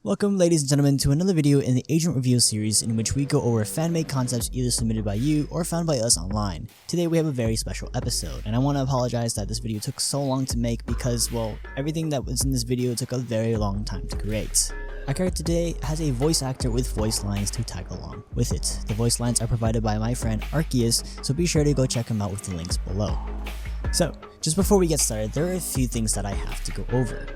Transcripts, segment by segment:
Welcome ladies and gentlemen to another video in the Agent Reveal series in which we go over fan-made concepts either submitted by you or found by us online. Today we have a very special episode, and I want to apologize that this video took so long to make because, well, everything that was in this video took a very long time to create. Our character today has a voice actor with voice lines to tag along with it. The voice lines are provided by my friend Archeus, so be sure to go check him out with the links below. So, just before we get started, there are a few things that I have to go over.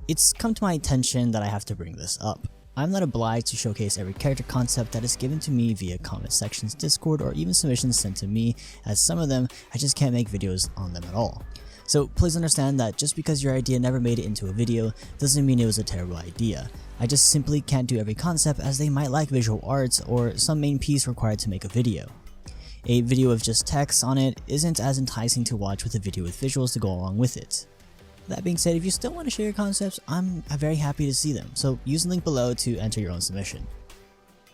It's come to my attention that I have to bring this up. I'm not obliged to showcase every character concept that is given to me via comment sections, Discord, or even submissions sent to me, as some of them I just can't make videos on them at all. So please understand that just because your idea never made it into a video doesn't mean it was a terrible idea. I just simply can't do every concept as they might lack visual arts or some main piece required to make a video. A video with just text on it isn't as enticing to watch with a video with visuals to go along with it. That being said, if you still want to share your concepts, I'm very happy to see them, so use the link below to enter your own submission.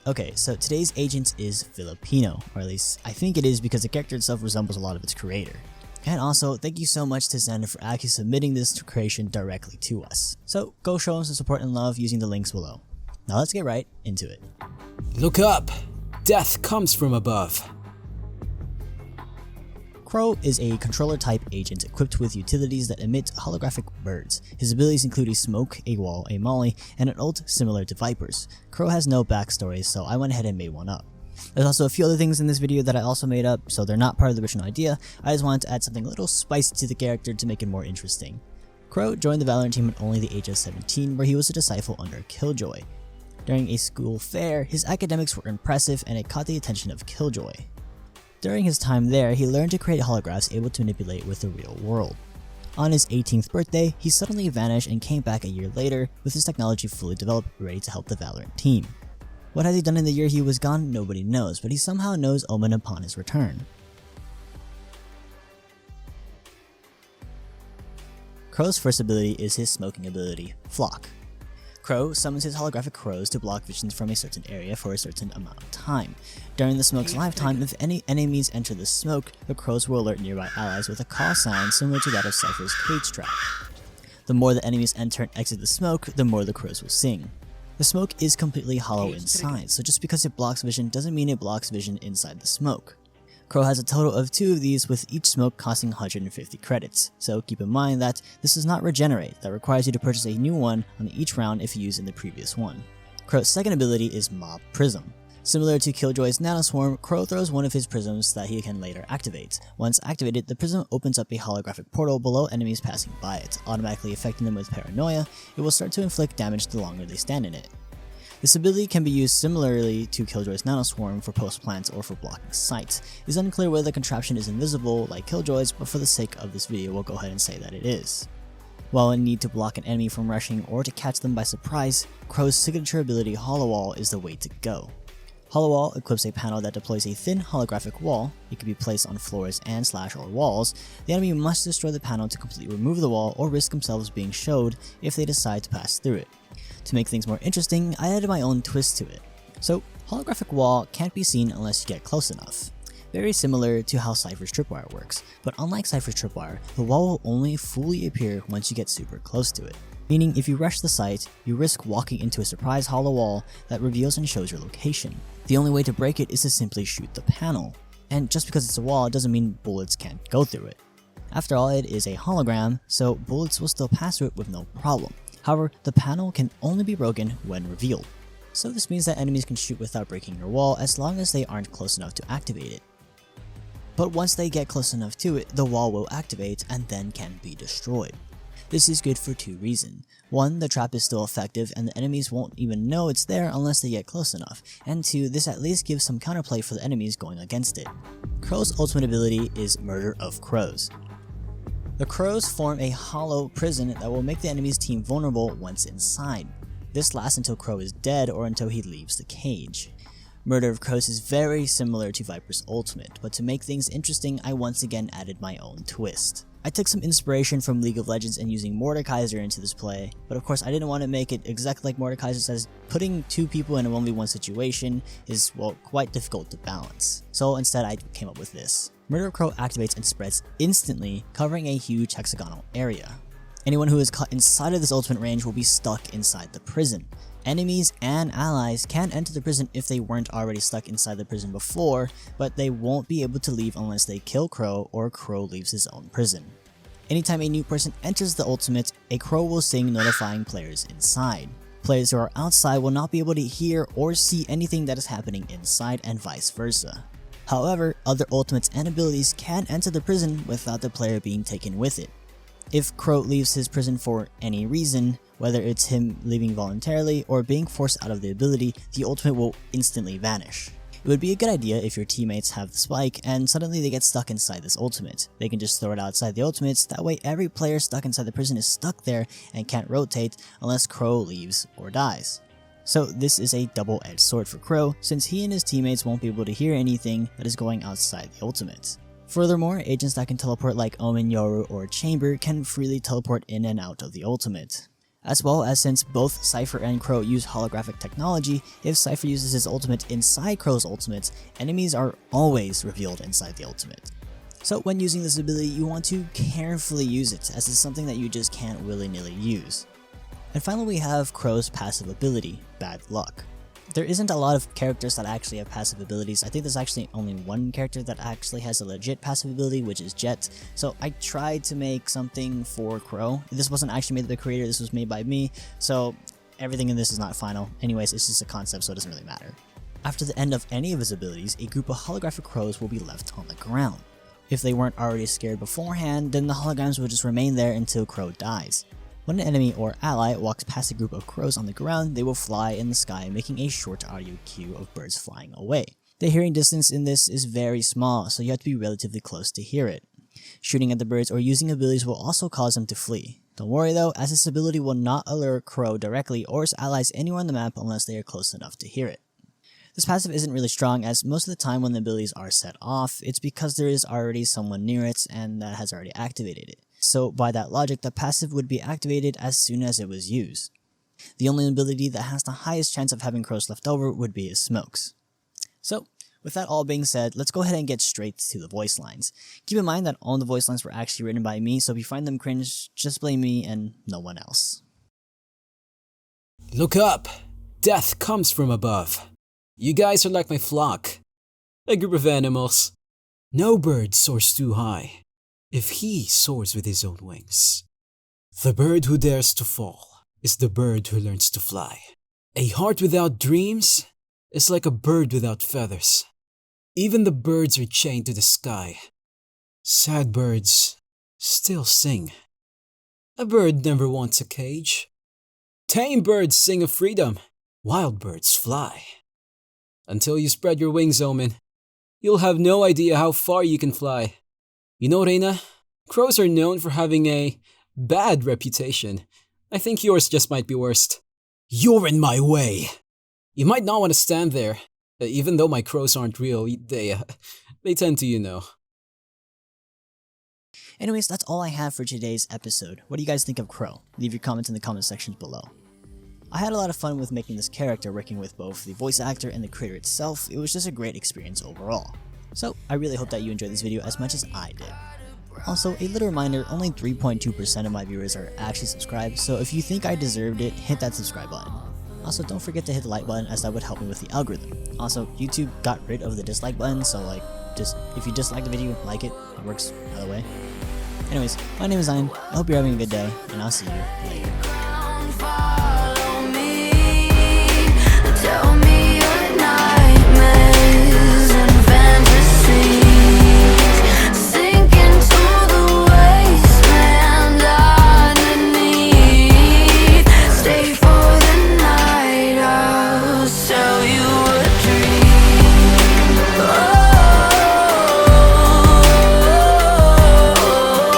Okay, so today's agent is Filipino, or at least I think it is because the character itself resembles a lot of its creator. And also, thank you so much to Zander for actually submitting this creation directly to us. So go show him some support and love using the links below. Now let's get right into it. Look up! Death comes from above. Crow is a controller-type agent equipped with utilities that emit holographic birds. His abilities include a smoke, a wall, a molly, and an ult similar to Viper's. Crow has no backstory, so I went ahead and made one up. There's also a few other things in this video that I also made up, so they're not part of the original idea. I just wanted to add something a little spicy to the character to make it more interesting. Crow joined the Valorant team at only the age of 17, where he was a disciple under Killjoy. During a school fair, his academics were impressive and it caught the attention of Killjoy. During his time there, he learned to create holographs able to manipulate with the real world. On his 18th birthday, he suddenly vanished and came back a year later with his technology fully developed, ready to help the Valorant team. What has he done in the year he was gone? Nobody knows, but he somehow knows Omen upon his return. Crow's first ability is his smoking ability, Flock. Crow summons his holographic crows to block visions from a certain area for a certain amount of time. During the smoke's lifetime, if any enemies enter the smoke, the crows will alert nearby allies with a call sound similar to that of Cypher's cage trap. The more the enemies enter and exit the smoke, the more the crows will sing. The smoke is completely hollow inside, so just because it blocks vision doesn't mean it blocks vision inside the smoke. Crow has a total of 2 of these, with each smoke costing 150 credits, so keep in mind that this does not regenerate, that requires you to purchase a new one on each round if you use in the previous one. Crow's second ability is Mob Prism. Similar to Killjoy's Nanoswarm, Crow throws one of his prisms that he can later activate. Once activated, the prism opens up a holographic portal below enemies passing by it, automatically affecting them with paranoia. It will start to inflict damage the longer they stand in it. This ability can be used similarly to Killjoy's Nanoswarm for post plants or for blocking sight. It's unclear whether the contraption is invisible like Killjoy's, but for the sake of this video we'll go ahead and say that it is. While in need to block an enemy from rushing or to catch them by surprise, Crow's signature ability Hollow Wall is the way to go. Hollow Wall equips a panel that deploys a thin holographic wall. It can be placed on floors and / or walls. The enemy must destroy the panel to completely remove the wall or risk themselves being showed if they decide to pass through it. To make things more interesting, I added my own twist to it. So, holographic wall can't be seen unless you get close enough. Very similar to how Cypher's tripwire works, but unlike Cypher's tripwire, the wall will only fully appear once you get super close to it. Meaning if you rush the site, you risk walking into a surprise hollow wall that reveals and shows your location. The only way to break it is to simply shoot the panel. And just because it's a wall doesn't mean bullets can't go through it. After all, it is a hologram, so bullets will still pass through it with no problem. However, the panel can only be broken when revealed. So this means that enemies can shoot without breaking your wall as long as they aren't close enough to activate it. But once they get close enough to it, the wall will activate and then can be destroyed. This is good for 2 reasons. 1, the trap is still effective and the enemies won't even know it's there unless they get close enough, and 2, this at least gives some counterplay for the enemies going against it. Crow's ultimate ability is Murder of Crows. The crows form a hollow prison that will make the enemy's team vulnerable once inside. This lasts until Crow is dead or until he leaves the cage. Murder of Crows is very similar to Viper's ultimate, but to make things interesting, I once again added my own twist. I took some inspiration from League of Legends and using Mordekaiser into this play, but of course I didn't want to make it exactly like Mordekaiser, as putting 2 people in a 1v1 situation is, well, quite difficult to balance. So instead I came up with this. Murder of Crow activates and spreads instantly, covering a huge hexagonal area. Anyone who is caught inside of this ultimate range will be stuck inside the prison. Enemies and allies can enter the prison if they weren't already stuck inside the prison before, but they won't be able to leave unless they kill Crow or Crow leaves his own prison. Anytime a new person enters the ultimate, a crow will sing notifying players inside. Players who are outside will not be able to hear or see anything that is happening inside and vice versa. However, other ultimates and abilities can enter the prison without the player being taken with it. If Crow leaves his prison for any reason, whether it's him leaving voluntarily or being forced out of the ability, the ultimate will instantly vanish. It would be a good idea if your teammates have the spike and suddenly they get stuck inside this ultimate. They can just throw it outside the ultimates, that way every player stuck inside the prison is stuck there and can't rotate unless Crow leaves or dies. So this is a double-edged sword for Crow, since he and his teammates won't be able to hear anything that is going outside the ultimate. Furthermore, agents that can teleport like Omen, Yoru, or Chamber can freely teleport in and out of the ultimate. As well as since both Cypher and Crow use holographic technology, if Cypher uses his ultimate inside Crow's ultimate, enemies are always revealed inside the ultimate. So when using this ability, you want to carefully use it, as it's something that you just can't willy-nilly use. And finally we have Crow's passive ability, Bad Luck. There isn't a lot of characters that actually have passive abilities. I think there's actually only one character that actually has a legit passive ability, which is Jet. So I tried to make something for Crow. This wasn't actually made by the creator, this was made by me, so everything in this is not final. Anyways, it's just a concept, so it doesn't really matter. After the end of any of his abilities, a group of holographic crows will be left on the ground. If they weren't already scared beforehand, then the holograms will just remain there until Crow dies. When an enemy or ally walks past a group of crows on the ground, they will fly in the sky, making a short audio cue of birds flying away. The hearing distance in this is very small, so you have to be relatively close to hear it. Shooting at the birds or using abilities will also cause them to flee. Don't worry though, as this ability will not alert Crow directly or his allies anywhere on the map unless they are close enough to hear it. This passive isn't really strong, as most of the time when the abilities are set off, it's because there is already someone near it and that has already activated it. So by that logic, the passive would be activated as soon as it was used. The only ability that has the highest chance of having crows left over would be his smokes. So with that all being said, let's go ahead and get straight to the voice lines. Keep in mind that all the voice lines were actually written by me, so if you find them cringe, just blame me and no one else. Look up! Death comes from above. You guys are like my flock, a group of animals. No bird soars too high if he soars with his own wings. The bird who dares to fall is the bird who learns to fly. A heart without dreams is like a bird without feathers. Even the birds are chained to the sky. Sad birds still sing. A bird never wants a cage. Tame birds sing of freedom. Wild birds fly. Until you spread your wings, Omen, you'll have no idea how far you can fly. You know, Reina, crows are known for having a bad reputation. I think yours just might be worst. You're in my way. You might not want to stand there. Even though my crows aren't real, they tend to, you know. Anyways, that's all I have for today's episode. What do you guys think of Crow? Leave your comments in the comment sections below. I had a lot of fun with making this character, working with both the voice actor and the creator itself. It was just a great experience overall. So, I really hope that you enjoyed this video as much as I did. Also, a little reminder, only 3.2% of my viewers are actually subscribed, so if you think I deserved it, hit that subscribe button. Also, don't forget to hit the like button, as that would help me with the algorithm. Also, YouTube got rid of the dislike button, so if you dislike the video, like it. It works either way. Anyways, my name is Zytin. I hope you're having a good day, and I'll see you later.